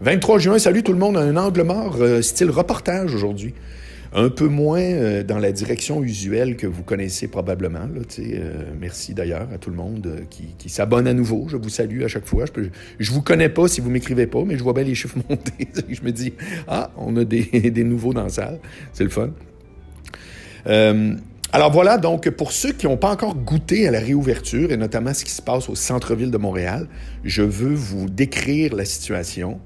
23 juin, salut tout le monde, un angle mort, style reportage aujourd'hui. Un peu moins dans la direction usuelle que vous connaissez probablement. Là, merci d'ailleurs à tout le monde qui s'abonne à nouveau. Je vous salue à chaque fois. Je vous connais pas si vous m'écrivez pas, mais je vois bien les chiffres monter. Je me dis, on a des nouveaux dans la salle. C'est le fun. Alors voilà, donc pour ceux qui n'ont pas encore goûté à la réouverture, et notamment ce qui se passe au centre-ville de Montréal, je veux vous décrire la situation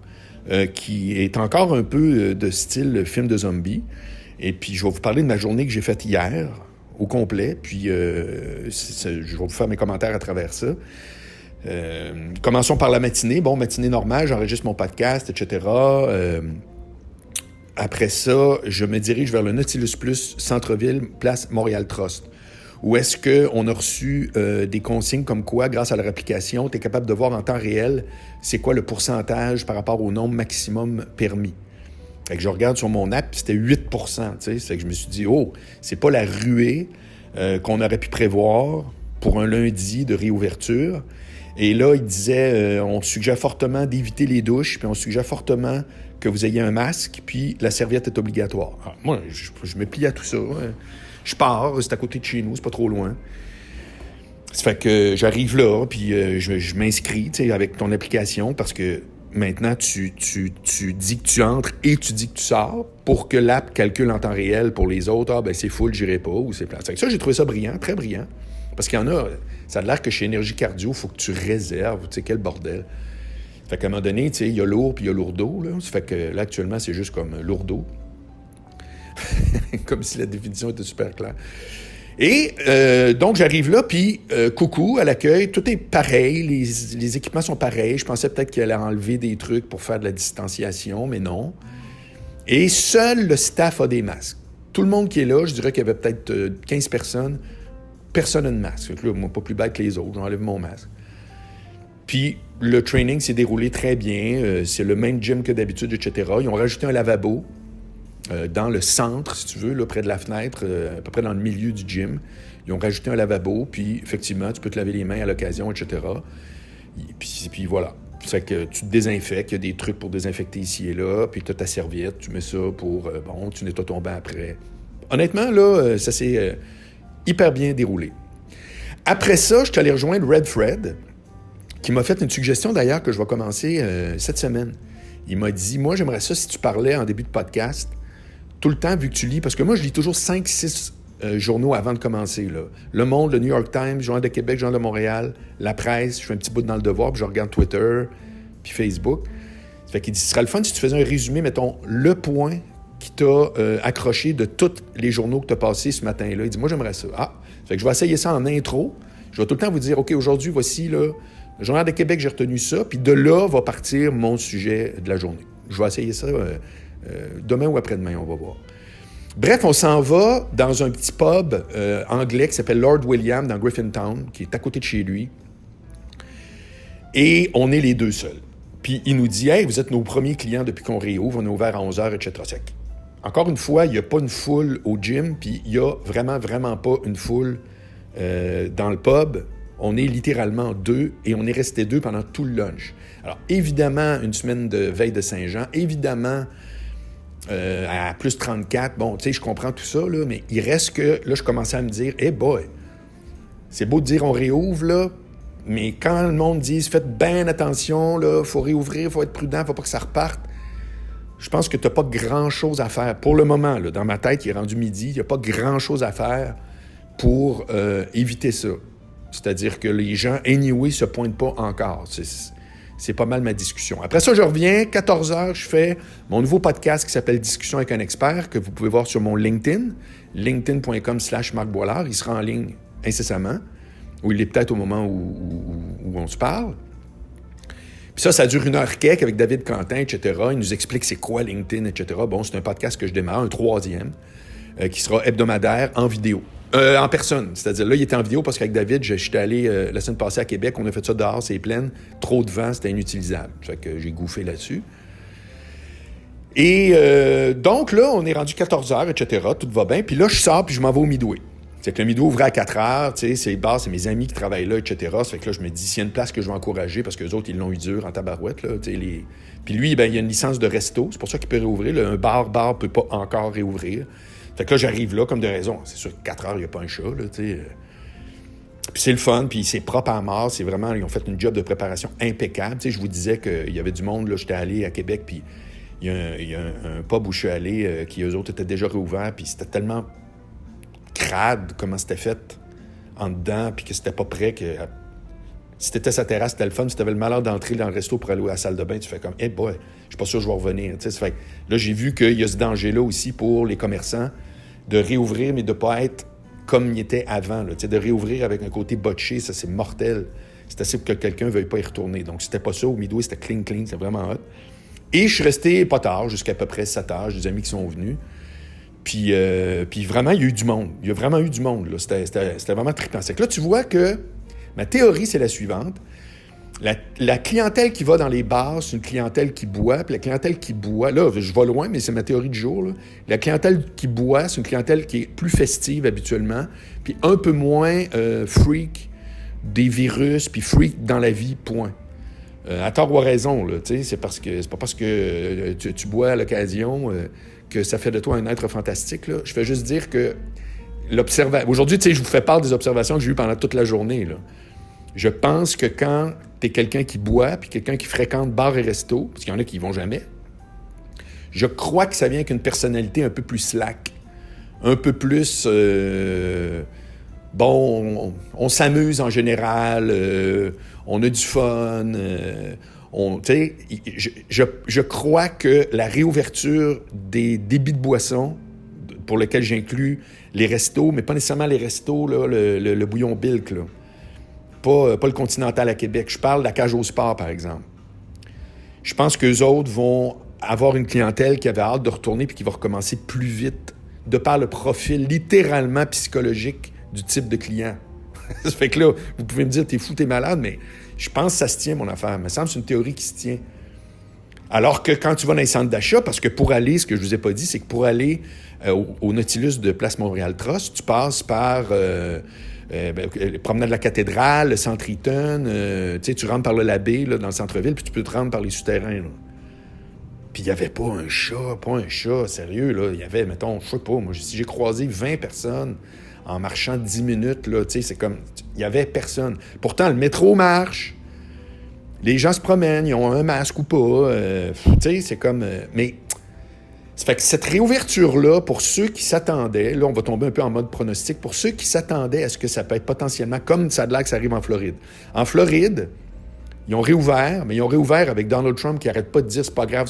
qui est encore un peu de style film de zombie. Et puis, je vais vous parler de ma journée que j'ai faite hier, au complet. Puis, je vais vous faire mes commentaires à travers ça. Commençons par la matinée. Bon, matinée normale, j'enregistre mon podcast, etc. Après ça, je me dirige vers le Nautilus Plus, centre-ville, place Montréal Trust. Où est-ce qu'on a reçu des consignes comme quoi, grâce à leur application, tu es capable de voir en temps réel c'est quoi le pourcentage par rapport au nombre maximum permis. Fait que je regarde sur mon app, c'était 8 %. Fait que je me suis dit, c'est pas la ruée qu'on aurait pu prévoir pour un lundi de réouverture. Et là, il disait, on suggère fortement d'éviter les douches, puis on suggère fortement que vous ayez un masque, puis la serviette est obligatoire. Alors, moi, je me plie à tout ça. Hein. Je pars, c'est à côté de chez nous, c'est pas trop loin. Ça fait que j'arrive là, puis je m'inscris avec ton application, parce que maintenant, tu dis que tu entres et tu dis que tu sors pour que l'app calcule en temps réel pour les autres. C'est full, j'irai pas, ou c'est plat. Ça, j'ai trouvé ça brillant, très brillant. Parce qu'il y en a, ça a l'air que chez Énergie Cardio, il faut que tu réserves. Quel bordel. Fait qu'à un moment donné, il y a lourd puis il y a lourdeau. Là. Ça fait que là, actuellement, c'est juste comme lourdeau. Comme si la définition était super claire. Et donc, j'arrive là, puis coucou à l'accueil, tout est pareil, les équipements sont pareils. Je pensais peut-être qu'il allait enlever des trucs pour faire de la distanciation, mais non. Et seul le staff a des masques. Tout le monde qui est là, je dirais qu'il y avait peut-être 15 personnes, personne n'a de masque. Fait que là, moi, pas plus bête que les autres, j'enlève mon masque. Puis le training s'est déroulé très bien, c'est le même gym que d'habitude, etc. Ils ont rajouté un lavabo. Dans le centre, si tu veux, là, près de la fenêtre, à peu près dans le milieu du gym. Ils ont rajouté un lavabo, puis effectivement, tu peux te laver les mains à l'occasion, etc. Puis voilà. C'est que tu te désinfectes, il y a des trucs pour désinfecter ici et là, puis tu as ta serviette, tu mets ça pour, tu nettoies ton bain après. Honnêtement, là, ça s'est hyper bien déroulé. Après ça, je suis allé rejoindre Red Fred, qui m'a fait une suggestion d'ailleurs que je vais commencer cette semaine. Il m'a dit, moi, j'aimerais ça si tu parlais en début de podcast, tout le temps, vu que tu lis, parce que moi, je lis toujours 5-6 journaux avant de commencer. Là. Le Monde, le New York Times, Journal de Québec, Journal de Montréal, La Presse, je fais un petit bout dans le Devoir, puis je regarde Twitter, puis Facebook. Ça fait qu'il dit, ce serait le fun si tu faisais un résumé, mettons, le point qui t'a accroché de tous les journaux que tu as passés ce matin-là. Il dit, moi, j'aimerais ça. Ça fait que je vais essayer ça en intro. Je vais tout le temps vous dire, OK, aujourd'hui, voici, là, le Journal de Québec, j'ai retenu ça, puis de là va partir mon sujet de la journée. Je vais essayer ça demain ou après-demain, on va voir. Bref, on s'en va dans un petit pub anglais qui s'appelle Lord William dans Griffintown, qui est à côté de chez lui. Et on est les deux seuls. Puis il nous dit, « Hey, vous êtes nos premiers clients depuis qu'on réouvre, on est ouvert à 11h, etc. » Encore une fois, il n'y a pas une foule au gym, puis il n'y a vraiment, vraiment pas une foule dans le pub. On est littéralement deux et on est resté deux pendant tout le lunch. Alors, évidemment, une semaine de veille de Saint-Jean, évidemment, à plus 34, bon, tu sais, je comprends tout ça, là, mais il reste que, là, je commençais à me dire, hey boy, c'est beau de dire on réouvre, là, mais quand le monde dit, faites bien attention, là, faut réouvrir, faut être prudent, faut pas que ça reparte, je pense que tu n'as pas grand-chose à faire. Pour le moment, là, dans ma tête, il est rendu midi, il n'y a pas grand-chose à faire pour éviter ça. C'est-à-dire que les gens, anyway, se pointent pas encore. C'est pas mal ma discussion. Après ça, je reviens, 14h, je fais mon nouveau podcast qui s'appelle « Discussion avec un expert » que vous pouvez voir sur mon LinkedIn, linkedin.com/Marc Boilard. Il sera en ligne incessamment, ou il est peut-être au moment où on se parle. Puis ça dure 1h quelques avec David Quentin, etc. Il nous explique c'est quoi LinkedIn, etc. Bon, c'est un podcast que je démarre, un troisième, qui sera hebdomadaire en vidéo. En personne, c'est-à-dire là, il était en vidéo parce qu'avec David, j'étais allé la semaine passée à Québec, on a fait ça dehors, c'est plein, trop de vent, c'était inutilisable. Fait que j'ai gouffé là-dessus. Et donc là, on est rendu 14h, etc., tout va bien. Puis là, je sors, puis je m'en vais au Midway. C'est que le Midway ouvrait à 4 heures, tu sais, c'est les bars, c'est mes amis qui travaillent là, etc. Ça fait que là, je me dis, s'il y a une place que je vais encourager, parce qu'eux autres, ils l'ont eu dur en tabarouette, là, tu sais, Puis lui, ben, il a une licence de resto, c'est pour ça qu'il peut réouvrir. Là. Un bar peut pas encore réouvrir. Fait que là, j'arrive là comme de raison. C'est sûr que 4 heures, il n'y a pas un chat, là, tu sais. Puis c'est le fun, puis c'est propre à mort. C'est vraiment, ils ont fait une job de préparation impeccable. Tu sais, je vous disais qu'il y avait du monde, là, j'étais allé à Québec, puis il y a un pub où je suis allé, qui eux autres étaient déjà réouverts, puis c'était tellement crade comment c'était fait en dedans, puis que c'était pas prêt que... Si t'étais sa terrasse, c'était le fun. Si t'avais le malheur d'entrer dans le resto pour aller à la salle de bain, tu fais comme « Hey boy, je suis pas sûr que je vais revenir. » Tu sais, fait, là, j'ai vu qu'il y a ce danger-là aussi pour les commerçants de réouvrir, mais de pas être comme il était avant. Là. Tu sais, de réouvrir avec un côté botché, ça, c'est mortel. C'est assez pour que quelqu'un ne veuille pas y retourner. Donc, c'était pas ça. Au Midway, c'était clean, c'était vraiment hot. Et je suis resté pas tard, jusqu'à peu près 7 heures. J'ai des amis qui sont venus. Puis vraiment, il y a eu du monde. Il y a vraiment eu du monde. Là. C'était vraiment trippant. C'est que là, tu vois que ma théorie, c'est la suivante. La clientèle qui va dans les bars, c'est une clientèle qui boit. Puis la clientèle qui boit, là, je vais loin, mais c'est ma théorie du jour. Là. La clientèle qui boit, c'est une clientèle qui est plus festive habituellement, puis un peu moins freak des virus, puis freak dans la vie, point. À tort ou à raison, là, tu sais, c'est pas parce que tu bois à l'occasion que ça fait de toi un être fantastique. Là. Je fais juste dire que aujourd'hui, tu sais, je vous fais part des observations que j'ai eues pendant toute la journée. Là. Je pense que quand t'es quelqu'un qui boit, puis quelqu'un qui fréquente bar et resto, parce qu'il y en a qui y vont jamais, je crois que ça vient avec une personnalité un peu plus slack, un peu plus... bon, on s'amuse en général, on a du fun, je crois que la réouverture des débits de boissons, pour lesquels j'inclus les restos, mais pas nécessairement les restos, là, le bouillon Bilk, là. Pas le Continental à Québec. Je parle de la Cage au Sport, par exemple. Je pense qu'eux autres vont avoir une clientèle qui avait hâte de retourner puis qui va recommencer plus vite, de par le profil littéralement psychologique du type de client. Ça fait que là, vous pouvez me dire, t'es fou, t'es malade, mais je pense que ça se tient, mon affaire. Il me semble que c'est une théorie qui se tient. Alors que quand tu vas dans les centres d'achat, parce que pour aller, ce que je vous ai pas dit, c'est que pour aller au Nautilus de Place Montréal-Trust, tu passes par le promenade de la cathédrale, le centre Eaton, tu rentres par le Labbé, là, dans le centre-ville, puis tu peux te rendre par les souterrains. Là. Puis il n'y avait pas un chat, sérieux, là. Il y avait, mettons, je sais pas, moi, si j'ai croisé 20 personnes en marchant 10 minutes, là, tu sais, c'est comme, il y avait personne. Pourtant, le métro marche, les gens se promènent, ils ont un masque ou pas, tu sais, c'est comme, mais... Ça fait que cette réouverture-là, pour ceux qui s'attendaient, là, on va tomber un peu en mode pronostic, pour ceux qui s'attendaient à ce que ça peut être potentiellement, comme ça a l'air que ça arrive en Floride. En Floride, ils ont réouvert, mais ils ont réouvert avec Donald Trump qui arrête pas de dire c'est pas grave,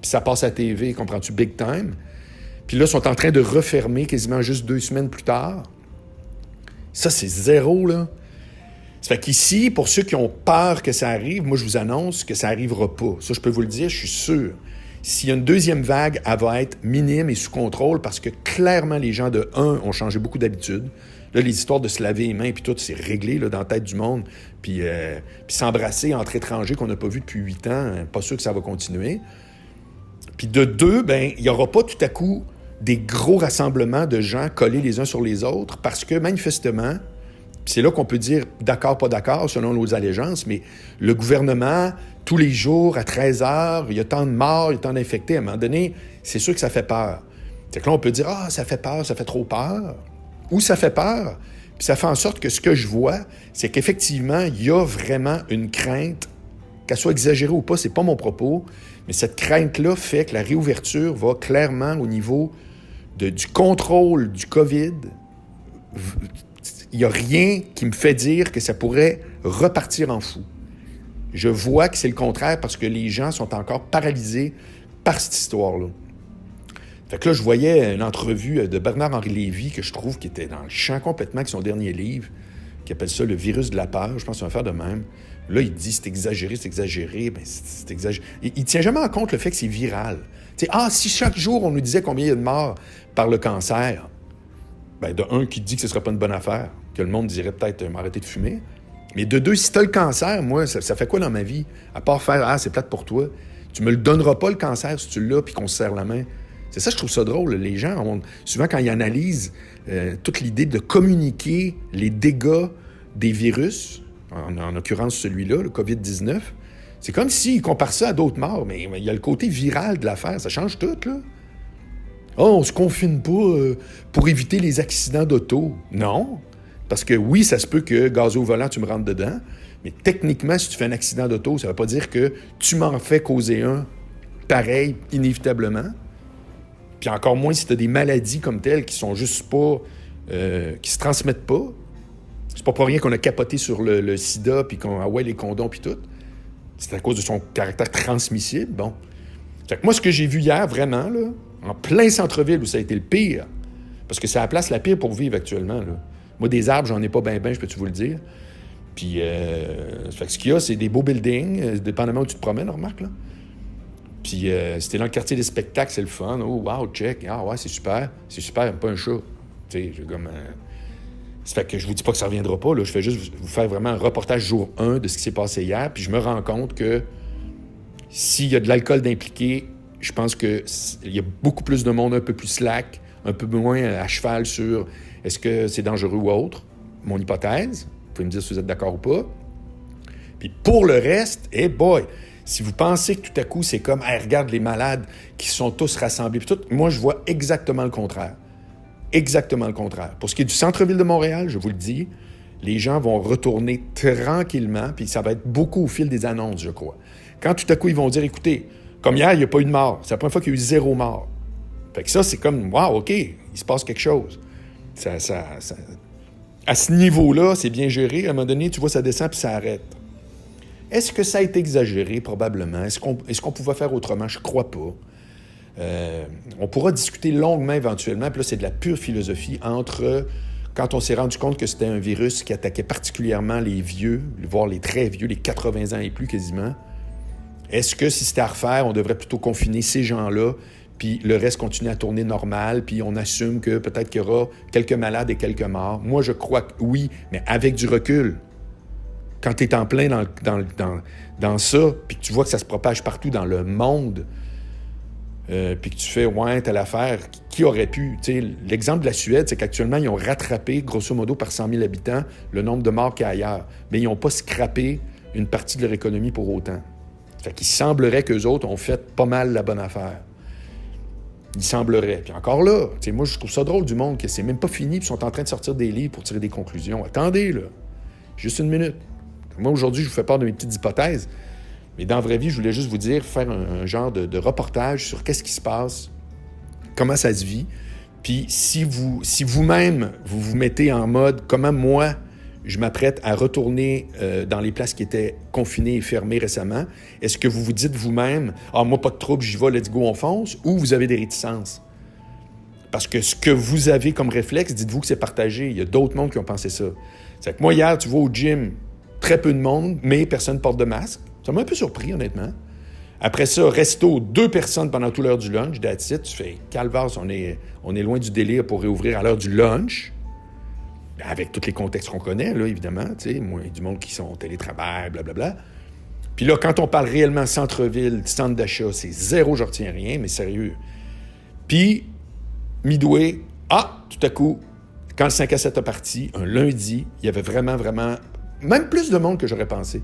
puis ça passe à la TV, comprends-tu, big time. Puis là, ils sont en train de refermer quasiment juste 2 semaines plus tard. Ça, c'est zéro, là. Ça fait qu'ici, pour ceux qui ont peur que ça arrive, moi, je vous annonce que ça arrivera pas. Ça, je peux vous le dire, je suis sûr. S'il y a une deuxième vague, elle va être minime et sous contrôle parce que clairement, les gens de 1 ont changé beaucoup d'habitudes. Là, les histoires de se laver les mains puis tout, c'est réglé là, dans la tête du monde. Puis s'embrasser entre étrangers qu'on n'a pas vu depuis 8 ans, pas sûr que ça va continuer. Puis de 2, ben il n'y aura pas tout à coup des gros rassemblements de gens collés les uns sur les autres parce que manifestement, puis c'est là qu'on peut dire d'accord, pas d'accord, selon nos allégeances, mais le gouvernement, tous les jours, à 13 heures, il y a tant de morts, il y a tant d'infectés. À un moment donné, c'est sûr que ça fait peur. C'est que là, on peut dire « Ah, ça fait peur, ça fait trop peur. » Ou ça fait peur, puis ça fait en sorte que ce que je vois, c'est qu'effectivement, il y a vraiment une crainte, qu'elle soit exagérée ou pas, c'est pas mon propos, mais cette crainte-là fait que la réouverture va clairement au niveau du contrôle du COVID. Il n'y a rien qui me fait dire que ça pourrait repartir en fou. Je vois que c'est le contraire parce que les gens sont encore paralysés par cette histoire-là. Fait que là, je voyais une entrevue de Bernard-Henri Lévy que je trouve qui était dans le champ complètement avec son dernier livre, qui appelle ça « Le virus de la peur ». Je pense qu'on va faire de même. Là, il dit « c'est exagéré ». Ben, c'est exagéré. Il tient jamais en compte le fait que c'est viral. Tu sais, si chaque jour, on nous disait combien il y a de morts par le cancer, ben de 1, qui dit que ce ne serait pas une bonne affaire, que le monde dirait peut-être m'arrêter de fumer. Mais de 2, si tu as le cancer, moi, ça fait quoi dans ma vie? À part faire « Ah, c'est plate pour toi ». Tu me le donneras pas, le cancer, si tu l'as, puis qu'on se serre la main. C'est ça, je trouve ça drôle. Les gens, souvent, quand ils analysent toute l'idée de communiquer les dégâts des virus, en l'occurrence celui-là, le COVID-19, c'est comme s'ils comparent ça à d'autres morts. Mais il y a le côté viral de l'affaire. Ça change tout, là. Oh, on se confine pas pour éviter les accidents d'auto. Non. Parce que oui, ça se peut que gaz au volant, tu me rentres dedans. Mais techniquement, si tu fais un accident d'auto, ça ne veut pas dire que tu m'en fais causer un pareil, inévitablement. Puis encore moins si tu as des maladies comme telles qui sont juste pas... qui se transmettent pas. C'est pas pour rien qu'on a capoté sur le sida puis qu'on... Ah ouais, les condoms puis tout. C'est à cause de son caractère transmissible. Bon. Fait que moi, ce que j'ai vu hier, vraiment, là, en plein centre-ville où ça a été le pire, parce que c'est la place la pire pour vivre actuellement, là. Moi, des arbres, j'en ai pas ben, je peux-tu vous le dire. Puis, fait que ce qu'il y a, c'est des beaux buildings, dépendamment où tu te promènes, remarque, là. Puis, c'était dans le quartier des spectacles, c'est le fun. Oh, wow, check. Ah, ouais, c'est super, pas un chat. Tu sais, j'ai comme... Ça fait que je vous dis pas que ça reviendra pas, là. Je fais juste vous faire vraiment un reportage jour 1 de ce qui s'est passé hier, puis je me rends compte que s'il y a de l'alcool d'impliqué, je pense qu'il y a beaucoup plus de monde un peu plus slack, un peu moins à cheval sur est-ce que c'est dangereux ou autre. Mon hypothèse, vous pouvez me dire si vous êtes d'accord ou pas. Puis pour le reste, hey boy, si vous pensez que tout à coup, c'est comme, hey, regarde les malades qui sont tous rassemblés, puis tout, moi, je vois exactement le contraire. Exactement le contraire. Pour ce qui est du centre-ville de Montréal, je vous le dis, les gens vont retourner tranquillement, puis ça va être beaucoup au fil des annonces, je crois. Quand tout à coup, ils vont dire, écoutez, comme hier, il n'y a pas eu de mort. C'est la première fois qu'il y a eu 0 mort. Fait que ça, c'est comme, wow, OK, il se passe quelque chose. À ce niveau-là, c'est bien géré. À un moment donné, tu vois, ça descend puis ça arrête. Est-ce que ça a été exagéré? Probablement. Est-ce qu'on pouvait faire autrement? Je ne crois pas. On pourra discuter longuement éventuellement, puis là, c'est de la pure philosophie entre quand on s'est rendu compte que c'était un virus qui attaquait particulièrement les vieux, voire les très vieux, les 80 ans et plus quasiment. Est-ce que si c'était à refaire, on devrait plutôt confiner ces gens-là, puis le reste continue à tourner normal, puis on assume que peut-être qu'il y aura quelques malades et quelques morts? Moi, je crois que oui, mais avec du recul. Quand tu es en plein dans ça, puis que tu vois que ça se propage partout dans le monde, puis que tu fais, ouais, telle affaire, qui aurait pu? T'sais, l'exemple de la Suède, c'est qu'actuellement, ils ont rattrapé, grosso modo, par 100 000 habitants, le nombre de morts qu'il y a ailleurs. Mais ils n'ont pas scrappé une partie de leur économie pour autant. Fait qu'il semblerait qu'eux autres ont fait pas mal la bonne affaire. Il semblerait. Puis encore là, moi, je trouve ça drôle du monde que c'est même pas fini, puis ils sont en train de sortir des livres pour tirer des conclusions. Attendez, là. Juste une minute. Moi, aujourd'hui, je vous fais part de mes petites hypothèses. Mais dans la vraie vie, je voulais juste vous dire, faire un genre de reportage sur qu'est-ce qui se passe, comment ça se vit. Puis si vous-même, vous mettez en mode comment moi, je m'apprête à retourner dans les places qui étaient confinées et fermées récemment, est-ce que vous vous dites vous-même, « Ah, moi, pas de trouble, j'y vais, let's go, on fonce », ou vous avez des réticences? Parce que ce que vous avez comme réflexe, dites-vous que c'est partagé. Il y a d'autres mondes qui ont pensé ça. C'est que moi, hier, tu vois, au gym, très peu de monde, mais personne ne porte de masque. Ça m'a un peu surpris, honnêtement. Après ça, resto, 2 personnes pendant toute l'heure du lunch. That's it. Tu fais calvaire, on est loin du délire pour réouvrir à l'heure du lunch. Avec tous les contextes qu'on connaît, là, évidemment. Tu sais, moi, il y a du monde qui sont au télétravail, blablabla. Puis là, quand on parle réellement centre-ville, centre d'achat, c'est zéro, je retiens rien, mais sérieux. Puis, Midway, tout à coup, quand le 5 à 7 a parti, un lundi, il y avait vraiment, même plus de monde que j'aurais pensé.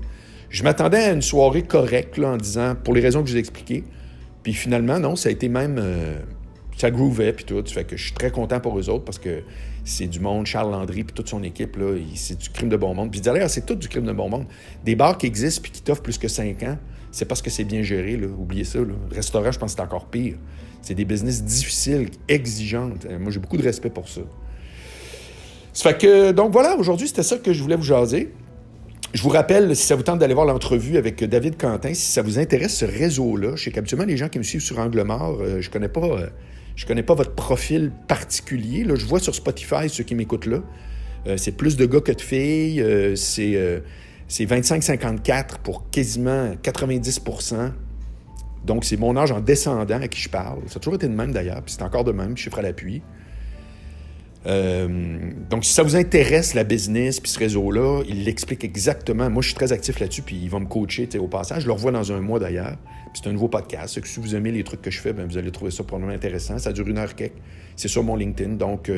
Je m'attendais à une soirée correcte, là, en disant, pour les raisons que je vous ai expliquées. Puis finalement, non, ça a été même... ça groovait, puis tout. Ça fait que je suis très content pour eux autres, parce que c'est du monde, Charles Landry, puis toute son équipe, là, c'est du crime de bon monde. Puis d'ailleurs, c'est tout du crime de bon monde. Des bars qui existent puis qui t'offrent plus que 5 ans, c'est parce que c'est bien géré, là. Oubliez ça, là. Restaurant, je pense que c'est encore pire. C'est des business difficiles, exigeantes. Moi, j'ai beaucoup de respect pour ça. Ça fait que, donc voilà, aujourd'hui, c'était ça que je voulais vous jaser. Je vous rappelle, si ça vous tente d'aller voir l'entrevue avec David Quentin, si ça vous intéresse ce réseau-là, je sais qu'habituellement, les gens qui me suivent sur Angle Mort, je connais pas votre profil particulier. Là, je vois sur Spotify ceux qui m'écoutent là. C'est plus de gars que de filles. C'est 25-54 pour quasiment 90%. Donc, c'est mon âge en descendant à qui je parle. Ça a toujours été de même, d'ailleurs, puis c'est encore de même, chiffre à l'appui. Donc, si ça vous intéresse, la business, puis ce réseau-là, il l'explique exactement. Moi, je suis très actif là-dessus, puis il va me coacher au passage. Je le revois dans un mois d'ailleurs. Puis c'est un nouveau podcast. Si vous aimez les trucs que je fais, vous allez trouver ça probablement intéressant. Ça dure 1 heure quelques. C'est sur mon LinkedIn, donc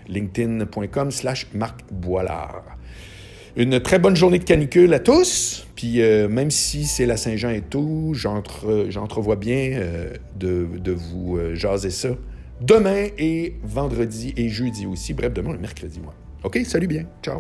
linkedin.com/Marc Boilard. Une très bonne journée de canicule à tous. Puis même si c'est la Saint-Jean et tout, j'entrevois bien de vous jaser ça demain et vendredi et jeudi aussi. Bref, demain, le mercredi, moi. OK? Salut bien. Ciao.